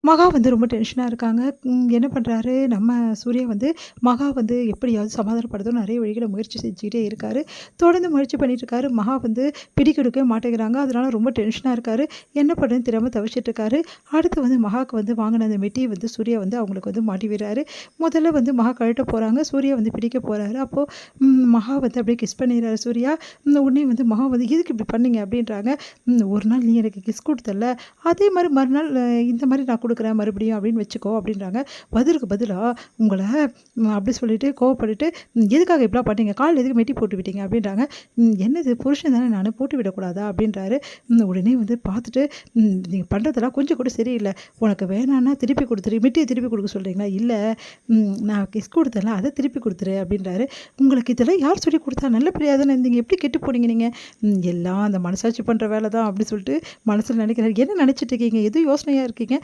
மகா வந்து ரொம்ப டென்ஷனாக இருக்காங்க. என்ன பண்ணுறாரு நம்ம சூர்யா வந்து மகா வந்து எப்படியாவது சமாதானப்படுத்தணும்னு நிறைய வழிகளை முயற்சி செஞ்சுக்கிட்டே இருக்காரு. தொடர்ந்து முயற்சி பண்ணிட்டு இருக்காரு. மகா வந்து பிடிக்கெடுக்கவே மாட்டேங்கிறாங்க. அதனால ரொம்ப டென்ஷனாக இருக்காரு. என்ன பண்ணுறதுன்னு தெரியாமல் தவிச்சிட்டு இருக்காரு. அடுத்து வந்து மகாவுக்கு வந்து வாங்கின அந்த மெட்டியை வந்து சூர்யா வந்து அவங்களுக்கு வந்து மாட்டி விடுறாரு. முதல்ல வந்து மகா கழட்ட போகிறாங்க. சூர்யா வந்து பிடிக்க போகிறாரு. அப்போது மகா வந்து அப்படியே கிஸ் பண்ணிடுறாரு சூர்யா. உடனே வந்து மகா வந்து எதுக்கு இப்படி பண்ணீங்க அப்படின்றாங்க. ஒரு நாள் நீ எனக்கு கிஸ் கொடுத்தல, அதே மாதிரி மறுநாள் இந்த மாதிரி நான் கொடுக்குறேன் மறுபடியும் அப்படின்னு வச்சுக்கோ அப்படின்றாங்க. பதிலுக்கு பதிலாக உங்களை அப்படி சொல்லிட்டு கோவப்பட்டுட்டு எதுக்காக இப்படிலாம் பண்ணீங்க, கால் எதுக்கு மெட்டி போட்டு விட்டீங்க அப்படின்றாங்க. என்னது புருஷன் தானே நான் போட்டு விடக்கூடாதா அப்படின்றாரு. உடனே வந்து பார்த்துட்டு நீங்கள் பண்ணுறதெல்லாம் கொஞ்சம் கூட சரியில்லை, உனக்கு வேணான்னா திருப்பி கொடுத்துரு, மெட்டியை திருப்பி கொடுக்க சொல்கிறீங்களா, இல்லை நான் கிஸ் கொடுத்தேன்ல அதை திருப்பி கொடுத்துரு அப்படின்றாரு. உங்களுக்கு இதெல்லாம் யார் சொல்லி கொடுத்தா, நல்ல பிள்ளையாக தானே இருந்தீங்க, எப்படி கெட்டு போனீங்க நீங்கள், எல்லாம் அந்த மனசாட்சி பண்ணுற வேலை தான் அப்படி சொல்லிட்டு மனசில் நினைக்கிறாரு. என்ன நினச்சிட்டு இருக்கீங்க, எதுவும் யோசனையாக இருக்கீங்க,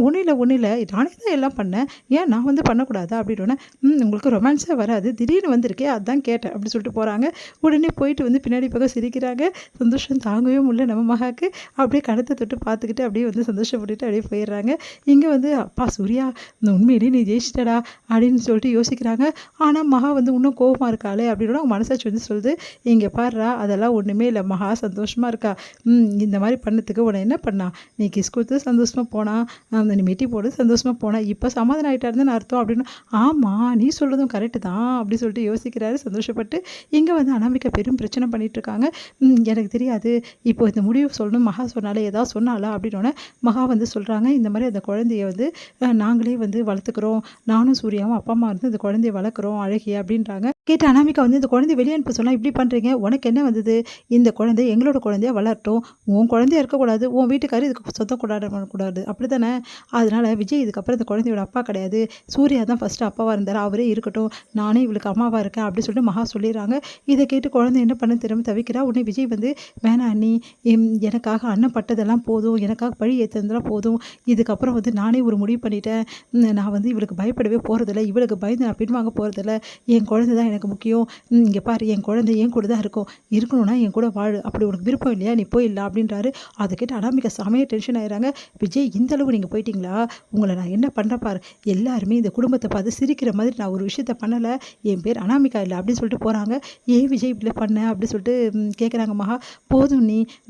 ஒன்றும் இல்லை ஒன்றும் இல்லை, நானே தான் எல்லாம் பண்ணேன், ஏன் நான் வந்து பண்ணக்கூடாதா அப்படின்னோடனே உங்களுக்கு ரொமான்ஸாக வராது, திடீர்னு வந்திருக்கே அதான் கேட்டேன் அப்படி சொல்லிட்டு போகிறாங்க. உடனே போயிட்டு வந்து பின்னாடி பக்கம் சிரிக்கிறாங்க. சந்தோஷம் தாங்கவே முடியல நம்ம மகாக்கு. அப்படியே கணத்தை தொட்டு பார்த்துக்கிட்டு அப்படியே வந்து சந்தோஷப்பட்டுட்டு அப்படியே போயிடுறாங்க. இங்கே வந்து அப்பா சூர்யா இந்த உண்மையிலேயே நீ ஜெயிச்சிட்டடா அப்படின்னு சொல்லிட்டு யோசிக்கிறாங்க. ஆனால் மகா வந்து இன்னும் கோபமாக இருக்காளே அப்படின்னா அவங்க மனசாட்சி வந்து சொல்லுது, இங்கே பாடுறா அதெல்லாம் ஒன்றுமே இல்லை, மகா சந்தோஷமாக இருக்கா, இந்த மாதிரி பண்ணதுக்கு உன்னை என்ன பண்ணா, நீ கிஸ் கொடுத்து சந்தோஷமாக போனா, அந்த நீ மெட்டி போடு சந்தோஷமாக போனா, இப்போ சமாதானம் ஆகிட்டாருன்னு அர்த்தம் அப்படின்னு. ஆமாம் நீ சொல்கிறதும் கரெக்டு தான் அப்படி சொல்லிட்டு யோசிக்கிறாரு சந்தோஷப்பட்டு. இங்கே வந்து அனாமிகா பெரும் பிரச்சனை பண்ணிகிட்டு இருக்காங்க. எனக்கு தெரியாது, இப்போ இந்த முடிவு சொல்லணும் மகா சொன்னாலே ஏதாவது சொன்னாலா அப்படின்னோடனே மகா வந்து சொல்கிறாங்க, இந்த மாதிரி அந்த குழந்தைய வந்து நாங்களே வந்து வளர்த்துக்கிறோம், நானும் சூர்யாவும் அப்பா அம்மா வந்து இந்த குழந்தைய வளர்க்குறோம் அழகிய அப்படின்றாங்க. கேட்ட அனாமிகா வந்து இந்த குழந்தை வெளியே அனுப்ப சொன்னால் இப்படி பண்ணுறீங்க, உனக்கு என்ன வந்தது, இந்த குழந்தை எங்களோட குழந்தையா வளரட்டும், உன் குழந்தையா இருக்கக்கூடாது, உன் வீட்டுக்காரர் இதுக்கு சொந்தம் கொண்டாடக்கூடாது அப்படி தானே, அதனால் விஜய் இதுக்கப்புறம் இந்த குழந்தையோட அப்பா கிடையாது, சூர்யா தான் ஃபஸ்ட்டு அப்பாவாக இருந்தார், அவரே இருக்கட்டும், நானே இவளுக்கு அம்மாவாக இருக்கேன் அப்படி சொல்லிட்டு மகா சொல்லிடுறாங்க. இதை கேட்டு குழந்தை என்ன பண்ண தெரியாமல் தவிக்கிறா. உடனே விஜய் வந்து வேணா அண்ணி, எனக்காக அண்ணன் பட்டதெல்லாம் போதும், எனக்காக பழி ஏற்றுனதெல்லாம் போதும், இதுக்கப்புறம் வந்து நானே ஒரு முடிவு பண்ணிட்டேன், நான் வந்து இவளுக்கு பயப்படவே போகிறதில்ல, இவளுக்கு பயந்து நான் பின்வாங்க போகிறதில்ல, என் குழந்தை தான் எனக்கு முக்கியம், இங்கே பாரு என் குழந்தை என் கூட தான் இருக்கணும்னா என் கூட வாழு, அப்படி உனக்கு விருப்பம் இல்லையா நீ போயிடலாம் அப்படின்றாரு. அதை கேட்டு அனாமிகா செமையாக டென்ஷன் ஆயிடுறாங்க. விஜய் இந்த அளவு நீங்கள் போயிட்டீங்களா, உங்களை நான் என்ன பண்ணுறேன் பாரு, எல்லாருமே இந்த குடும்பத்தை பார்த்து சிரிக்கிற மாதிரி நான் ஒரு விஷயத்த பண்ணலை, என் பேர் அனாமிகா இல்லை அப்படின்னு சொல்லிட்டு போகிறாங்க. ஏன் விஜய் இப்படி பண்ண அப்படி சொல்லிட்டு கேட்குறாங்க மகா. போதும்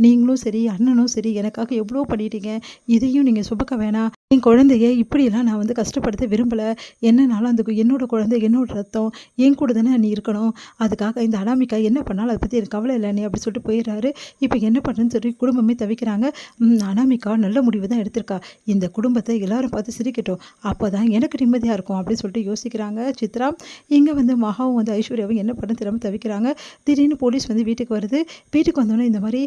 நீங்களும் சரி அண்ணனும் சரி எனக்காக எவ்வளோ பண்ணிட்டீங்க, இதையும் நீங்கள் சுமக்க வேணாம், என் குழந்தைய இப்படியெல்லாம் நான் வந்து கஷ்டப்படுத்த விரும்பலை, என்னன்னாலும் அந்த என்னோட குழந்தை என்னோட ரத்தம் என் கூட தானே நீ இருக்கணும், அதுக்காக இந்த அனாமிகா என்ன பண்ணாலும் அதை பற்றி எனக்கு கவலை இல்லை நீ அப்படி சொல்லிட்டு போயிடுறாரு. இப்போ என்ன பண்ணுறேன்னு சொல்லி குடும்பமே தவிக்கிறாங்க. அனாமிகா நல்ல முடிவு தான் எடுத்திருக்கா, இந்த குடும்பத்தை எல்லாரும் பார்த்து சிரிக்கட்டும், அப்போ தான் எனக்கு நிம்மதியாக இருக்கும் அப்படின்னு சொல்லிட்டு யோசிக்கிறாங்க சித்ரா. இங்கே வந்து மகாவும் வந்து ஐஸ்வர்யாவும் என்ன பண்ண தெரியாமல் தவிக்கிறாங்க. திடீர்னு போலீஸ் வந்து வீட்டுக்கு வருது. வீட்டுக்கு வந்தோடனே இந்த மாதிரி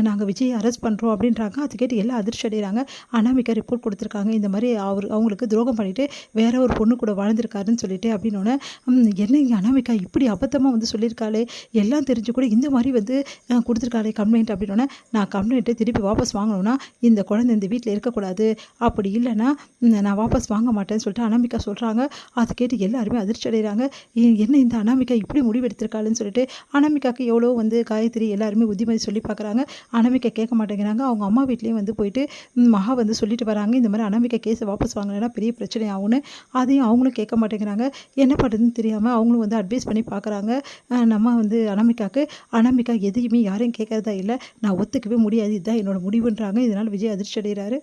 நாங்கள் விஜய் அரெஸ்ட் பண்ணுறோம் அப்படின்றாங்க. அது கேட்டு எல்லாம் அதிர்ச்சி அடைகிறாங்க. அனாமிகா ரிப்போர்ட் கொடுத்துருக்காங்க, இந்த மாதிரி அவங்களுக்கு துரோகம் பண்ணிவிட்டு வேற ஒரு பொண்ணு கூட வாழ்ந்திருக்காருன்னு சொல்லிட்டு அப்படின்னோடனே என்ன இங்கே அனாமிகா இப்படி அபத்தமாக வந்து சொல்லியிருக்காளே, எல்லாம் தெரிஞ்சு கூட இந்த மாதிரி வந்து கொடுத்துருக்காளே கம்ப்ளைண்ட் அப்படின்னோடனே, நான் கம்ப்ளைண்ட்டை திருப்பி வாபஸ் வாங்கணும்னா இந்த குழந்தை இந்த வீட்டில் இருக்கக்கூடாது, அப்படி இல்லைன்னா நான் வாபஸ் வாங்க மாட்டேன்னு சொல்லிட்டு அனாமிகா சொல்கிறாங்க. அதை கேட்டு எல்லாருமே அதிர்ச்சி அடைகிறாங்க. என்ன இந்த அனாமிகா இப்படி முடிவு எடுத்திருக்காளுன்னு சொல்லிட்டு அனாமிகாவுக்கு எவ்வளோ வந்து காயத்ரி எல்லாருமே புத்திமதி சொல்லி பார்க்குறாங்க. அனாமிகா கேட்க மாட்டேங்கிறாங்க. அவங்க அம்மா வீட்லேயும் வந்து போயிட்டு மகா வந்து சொல்லிட்டு வராங்க, இந்த மாதிரி அனாமிகா கேஸை வாபஸ் வாங்கினா பெரிய பிரச்சனை ஆகும்னு. அதையும் அவங்களும் கேட்க மாட்டேங்கிறாங்க. என்ன பண்ணுறதுன்னு தெரியாமல் அவங்களும் வந்து அட்வைஸ் பண்ணி பார்க்குறாங்க. நம்ம வந்து அனாமிகா எதையுமே யாரையும் கேட்கறதா இல்லை, நான் ஒத்துக்கவே முடியாது, இதுதான் என்னோட முடிவுன்றாங்க. இதனால் விஜய் அதிர்ச்சி அடைகிறாரு.